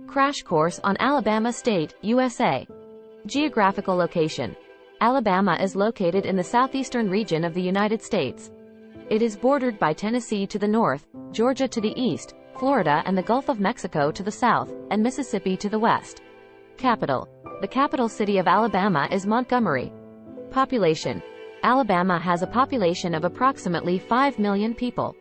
Crash course on Alabama State, USA. Geographical location. Alabama is located in the southeastern region of the United States. It is bordered by Tennessee to the north, Georgia to the east, Florida and the Gulf of Mexico to the south, and Mississippi to the west. Capital. The capital city of Alabama is Montgomery. Population. Alabama has a population of approximately 5 million people.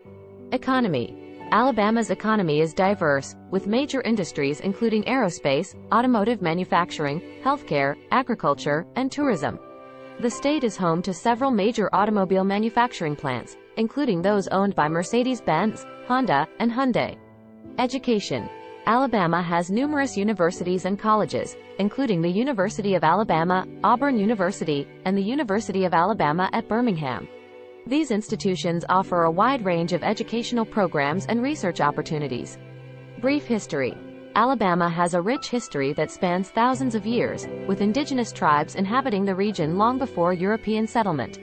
Economy. Alabama's economy is diverse, with major industries including aerospace, automotive manufacturing, healthcare, agriculture, and tourism. The state is home to several major automobile manufacturing plants, including those owned by Mercedes-Benz, Honda, and Hyundai. Education. Alabama has numerous universities and colleges, including the University of Alabama, Auburn University, and the University of Alabama at Birmingham. These institutions offer a wide range of educational programs and research opportunities. Brief history. Alabama has a rich history that spans thousands of years, with indigenous tribes inhabiting the region long before European settlement.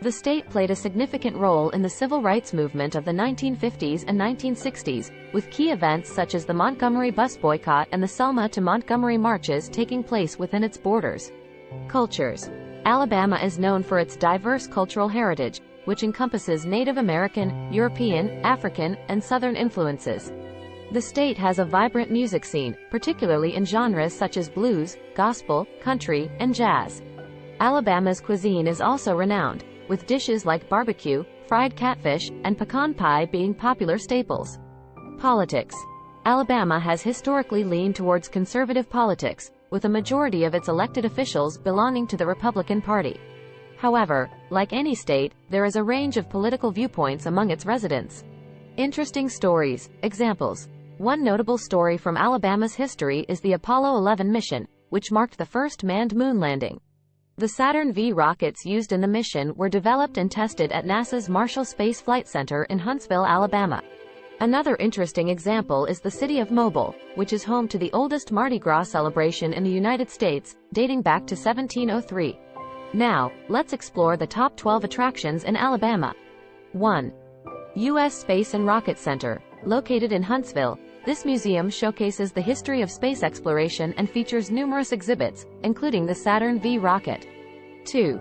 The state played a significant role in the civil rights movement of the 1950s and 1960s, with key events such as the Montgomery bus boycott and the Selma to Montgomery marches taking place within its borders. Cultures. Alabama is known for its diverse cultural heritage, which encompasses Native American, European, African, and Southern influences. The state has a vibrant music scene, particularly in genres such as blues, gospel, country, and jazz. Alabama's cuisine is also renowned, with dishes like barbecue, fried catfish, and pecan pie being popular staples. Politics. Alabama has historically leaned towards conservative politics, with a majority of its elected officials belonging to the Republican Party. However, like any state, there is a range of political viewpoints among its residents. Interesting stories. Examples. One notable story from Alabama's history is the Apollo 11 mission, which marked the first manned moon landing. The Saturn V rockets used in the mission were developed and tested at NASA's Marshall Space Flight Center in Huntsville, Alabama. Another interesting example is the city of Mobile, which is home to the oldest Mardi Gras celebration in the United States, dating back to 1703. Now, let's explore the top 12 attractions in Alabama. 1. U.S. Space and Rocket Center. Located in Huntsville, this museum showcases the history of space exploration and features numerous exhibits, including the Saturn V rocket. 2.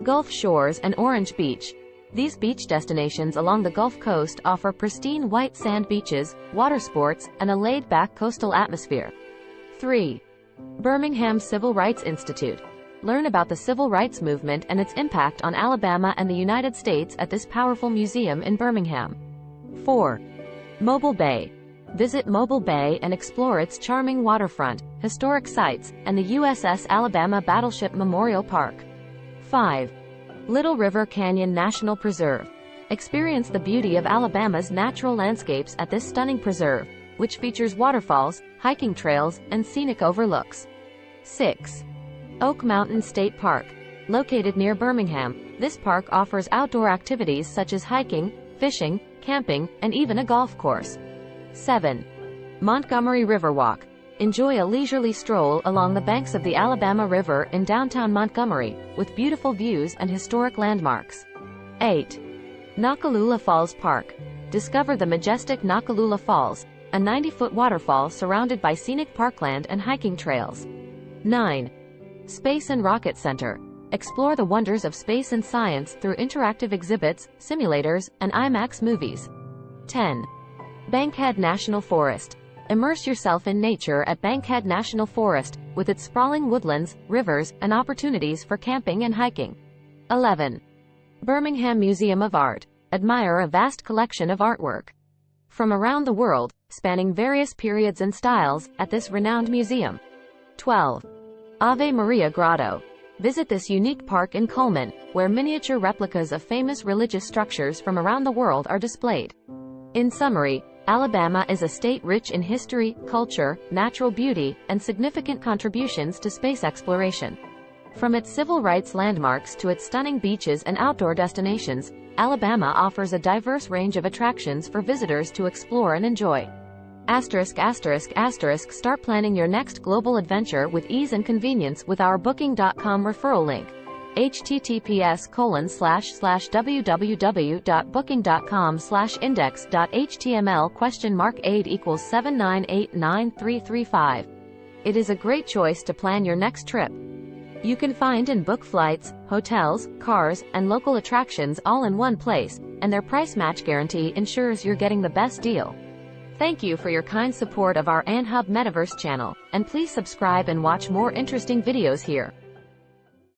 Gulf Shores and Orange Beach. These beach destinations along the Gulf Coast offer pristine white sand beaches, water sports, and a laid-back coastal atmosphere. 3. Birmingham Civil Rights Institute. Learn about the civil rights movement and its impact on Alabama and the United States at this powerful museum in Birmingham. 4. Mobile Bay. Visit Mobile Bay and explore its charming waterfront, historic sites, and the USS Alabama Battleship Memorial Park. 5. Little River Canyon National Preserve. Experience the beauty of Alabama's natural landscapes at this stunning preserve, which features waterfalls, hiking trails, and scenic overlooks. 6. Oak Mountain State Park. Located near Birmingham, this park offers outdoor activities such as hiking, fishing, camping, and even a golf course. 7. Montgomery Riverwalk. Enjoy a leisurely stroll along the banks of the Alabama River in downtown Montgomery, with beautiful views and historic landmarks. 8. Nakalula Falls Park. Discover the majestic Nakalula Falls, a 90-foot waterfall surrounded by scenic parkland and hiking trails. 9. Space and Rocket Center. Explore the wonders of space and science through interactive exhibits, simulators, and IMAX movies. 10. Bankhead National Forest. Immerse yourself in nature at Bankhead National Forest, with its sprawling woodlands, rivers, and opportunities for camping and hiking. 11. Birmingham Museum of Art. Admire a vast collection of artwork from around the world, spanning various periods and styles, at this renowned museum. 12. Ave Maria Grotto. Visit this unique park in Cullman, where miniature replicas of famous religious structures from around the world are displayed. In summary, Alabama is a state rich in history, culture, natural beauty, and significant contributions to space exploration. From its civil rights landmarks to its stunning beaches and outdoor destinations, Alabama offers a diverse range of attractions for visitors to explore and enjoy. Start planning your next global adventure with ease and convenience with our Booking.com referral link. https://www.booking.com/index.html?8 equals 7989335. It is a great choice to plan your next trip. You can find and book flights, hotels, cars, and local attractions all in one place, and their price match guarantee ensures you're getting the best deal. Thank you for your kind support of our AnHub Metaverse channel, and please subscribe and watch more interesting videos here.